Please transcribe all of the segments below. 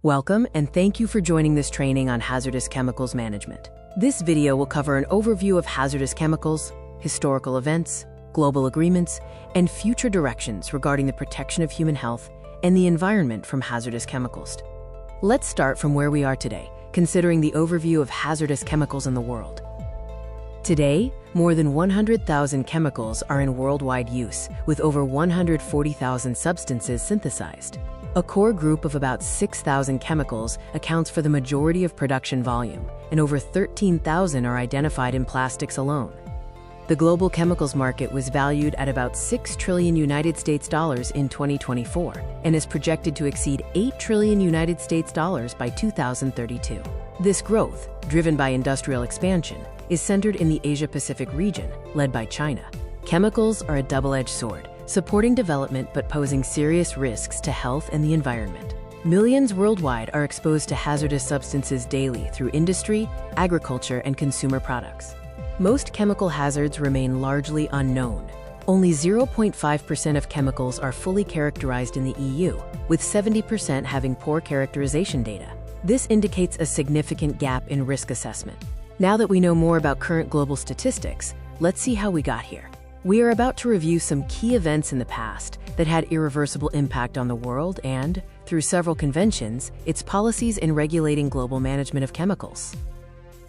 Welcome and thank you for joining this training on hazardous chemicals management. This video will cover an overview of hazardous chemicals, historical events, global agreements, and future directions regarding the protection of human health and the environment from hazardous chemicals. Let's start from where we are today, considering the overview of hazardous chemicals in the world. Today, more than 100,000 chemicals are in worldwide use, with over 140,000 substances synthesized. A core group of about 6,000 chemicals accounts for the majority of production volume, and over 13,000 are identified in plastics alone. The global chemicals market was valued at about $6 trillion in 2024 and is projected to exceed $8 trillion by 2032. This growth, driven by industrial expansion, is centered in the Asia-Pacific region, led by China. Chemicals are a double-edged sword, supporting development but posing serious risks to health and the environment. Millions worldwide are exposed to hazardous substances daily through industry, agriculture, and consumer products. Most chemical hazards remain largely unknown. Only 0.5% of chemicals are fully characterized in the EU, with 70% having poor characterization data. This indicates a significant gap in risk assessment. Now that we know more about current global statistics, let's see how we got here. We are about to review some key events in the past that had irreversible impact on the world and, through several conventions, its policies in regulating global management of chemicals.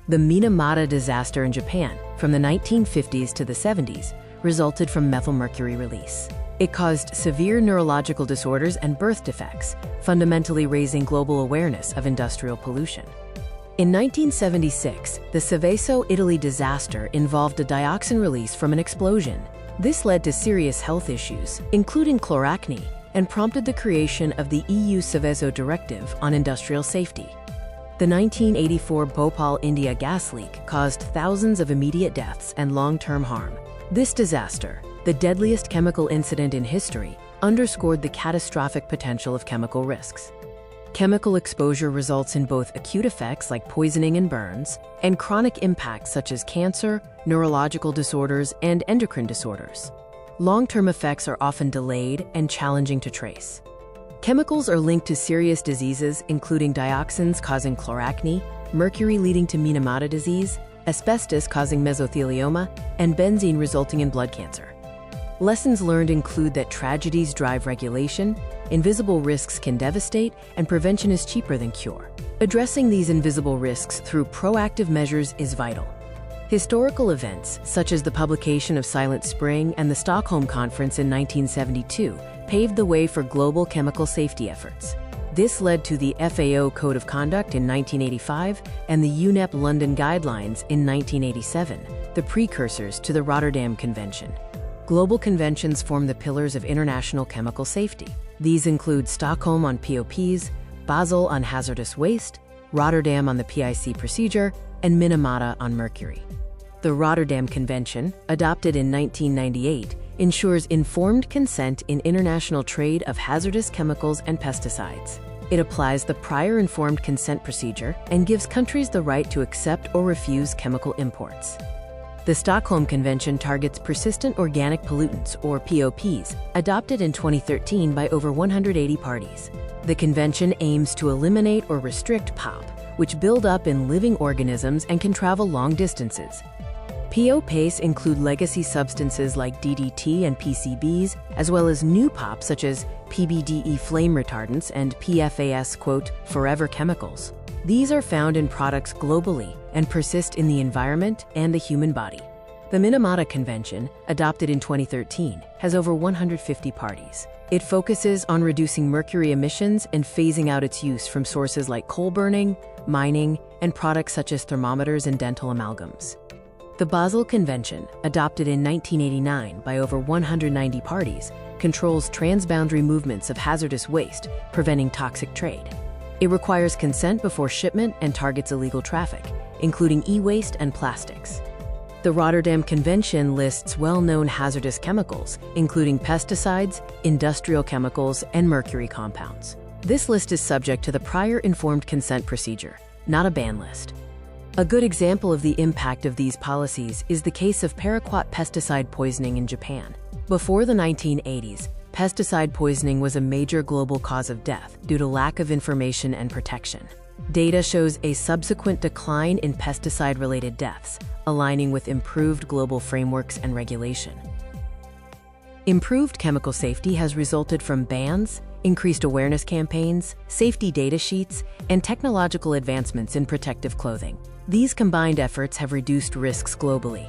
The Minamata disaster in Japan, from the 1950s to the 70s, resulted from methylmercury release. It caused severe neurological disorders and birth defects, fundamentally raising global awareness of industrial pollution. In 1976, the Seveso, Italy disaster involved a dioxin release from an explosion. This led to serious health issues, including chloracne, and prompted the creation of the EU Seveso Directive on Industrial Safety. The 1984 Bhopal, India gas leak caused thousands of immediate deaths and long-term harm. This disaster, the deadliest chemical incident in history, underscored the catastrophic potential of chemical risks. Chemical exposure results in both acute effects like poisoning and burns, and chronic impacts such as cancer, neurological disorders, and endocrine disorders. Long-term effects are often delayed and challenging to trace. Chemicals are linked to serious diseases, including dioxins causing chloracne, mercury leading to Minamata disease, asbestos causing mesothelioma, and benzene resulting in blood cancer. Lessons learned include that tragedies drive regulation, invisible risks can devastate, and prevention is cheaper than cure. Addressing these invisible risks through proactive measures is vital. Historical events, such as the publication of Silent Spring and the Stockholm Conference in 1972, paved the way for global chemical safety efforts. This led to the FAO Code of Conduct in 1985 and the UNEP London Guidelines in 1987, the precursors to the Rotterdam Convention. Global conventions form the pillars of international chemical safety. These include Stockholm on POPs, Basel on hazardous waste, Rotterdam on the PIC procedure, and Minamata on mercury. The Rotterdam Convention, adopted in 1998, ensures informed consent in international trade of hazardous chemicals and pesticides. It applies the prior informed consent procedure and gives countries the right to accept or refuse chemical imports. The Stockholm Convention targets persistent organic pollutants, or POPs, adopted in 2013 by over 180 parties. The convention aims to eliminate or restrict POP, which build up in living organisms and can travel long distances. POPs include legacy substances like DDT and PCBs, as well as new POP such as PBDE flame retardants and PFAS, forever chemicals. These are found in products globally and persist in the environment and the human body. The Minamata Convention, adopted in 2013, has over 150 parties. It focuses on reducing mercury emissions and phasing out its use from sources like coal burning, mining, and products such as thermometers and dental amalgams. The Basel Convention, adopted in 1989 by over 190 parties, controls transboundary movements of hazardous waste, preventing toxic trade. It requires consent before shipment and targets illegal traffic, including e-waste and plastics. The Rotterdam Convention lists well-known hazardous chemicals, including pesticides, industrial chemicals, and mercury compounds. This list is subject to the prior informed consent procedure, not a ban list. A good example of the impact of these policies is the case of paraquat pesticide poisoning in Japan. Before the 1980s, pesticide poisoning was a major global cause of death due to lack of information and protection. Data shows a subsequent decline in pesticide-related deaths, aligning with improved global frameworks and regulation. Improved chemical safety has resulted from bans, increased awareness campaigns, safety data sheets, and technological advancements in protective clothing. These combined efforts have reduced risks globally.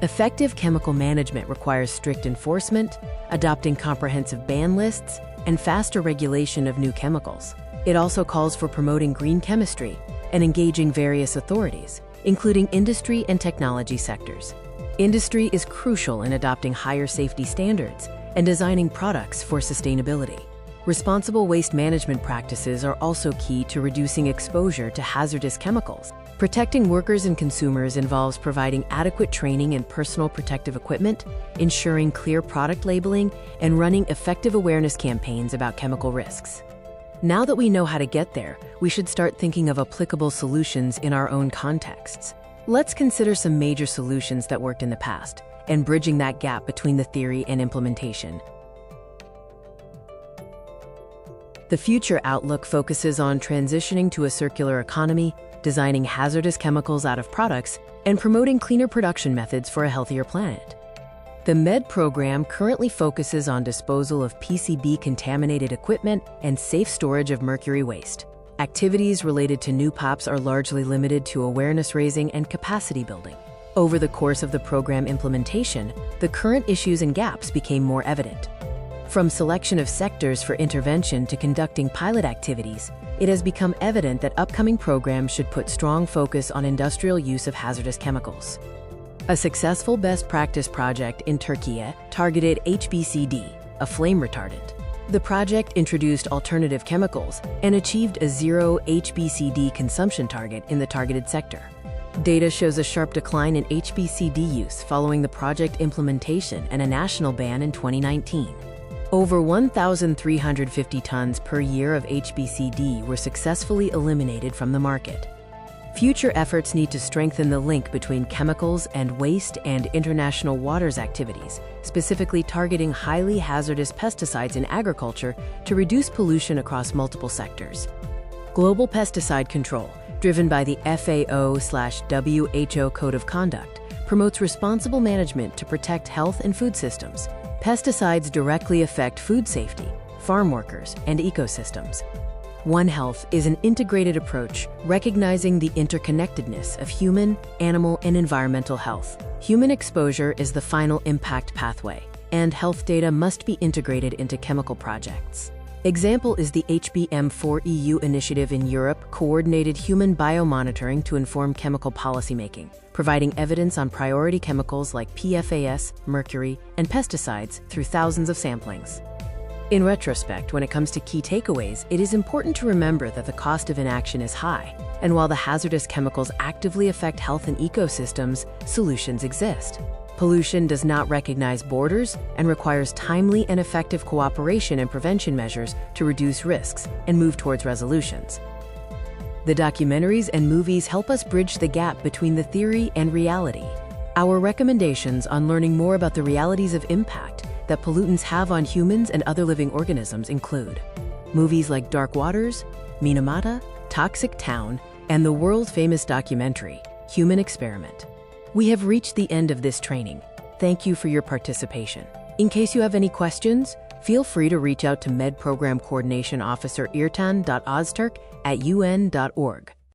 Effective chemical management requires strict enforcement, adopting comprehensive ban lists, and faster regulation of new chemicals. It also calls for promoting green chemistry and engaging various authorities, including industry and technology sectors. Industry is crucial in adopting higher safety standards and designing products for sustainability. Responsible waste management practices are also key to reducing exposure to hazardous chemicals. Protecting workers and consumers involves providing adequate training and personal protective equipment, ensuring clear product labeling, and running effective awareness campaigns about chemical risks. Now that we know how to get there, we should start thinking of applicable solutions in our own contexts. Let's consider some major solutions that worked in the past and bridging that gap between the theory and implementation. The future outlook focuses on transitioning to a circular economy, designing hazardous chemicals out of products, and promoting cleaner production methods for a healthier planet. The MedProgramme currently focuses on disposal of PCB-contaminated equipment and safe storage of mercury waste. Activities related to new POPs are largely limited to awareness raising and capacity building. Over the course of the program implementation, the current issues and gaps became more evident. From selection of sectors for intervention to conducting pilot activities, it has become evident that upcoming programs should put strong focus on industrial use of hazardous chemicals. A successful best practice project in Turkey targeted HBCD, a flame retardant. The project introduced alternative chemicals and achieved a zero HBCD consumption target in the targeted sector. Data shows a sharp decline in HBCD use following the project implementation and a national ban in 2019. Over 1,350 tons per year of HBCD were successfully eliminated from the market. Future efforts need to strengthen the link between chemicals and waste and international waters activities, specifically targeting highly hazardous pesticides in agriculture to reduce pollution across multiple sectors. Global pesticide control, driven by the FAO/WHO Code of Conduct, promotes responsible management to protect health and food systems. Pesticides directly affect food safety, farm workers, and ecosystems. One Health is an integrated approach recognizing the interconnectedness of human, animal, and environmental health. Human exposure is the final impact pathway, and health data must be integrated into chemical projects. Example is the HBM4EU initiative in Europe, coordinated human biomonitoring to inform chemical policymaking, providing evidence on priority chemicals like PFAS, mercury, and pesticides through thousands of samplings. In retrospect, when it comes to key takeaways, it is important to remember that the cost of inaction is high, and while the hazardous chemicals actively affect health and ecosystems, solutions exist. Pollution does not recognize borders and requires timely and effective cooperation and prevention measures to reduce risks and move towards resolutions. The documentaries and movies help us bridge the gap between the theory and reality. Our recommendations on learning more about the realities of impact that pollutants have on humans and other living organisms include movies like Dark Waters, Minamata, Toxic Town, and the world-famous documentary, Human Experiment. We have reached the end of this training. Thank you for your participation. In case you have any questions, feel free to reach out to MedProgramme Coordination Officer irtan.ozturk@un.org.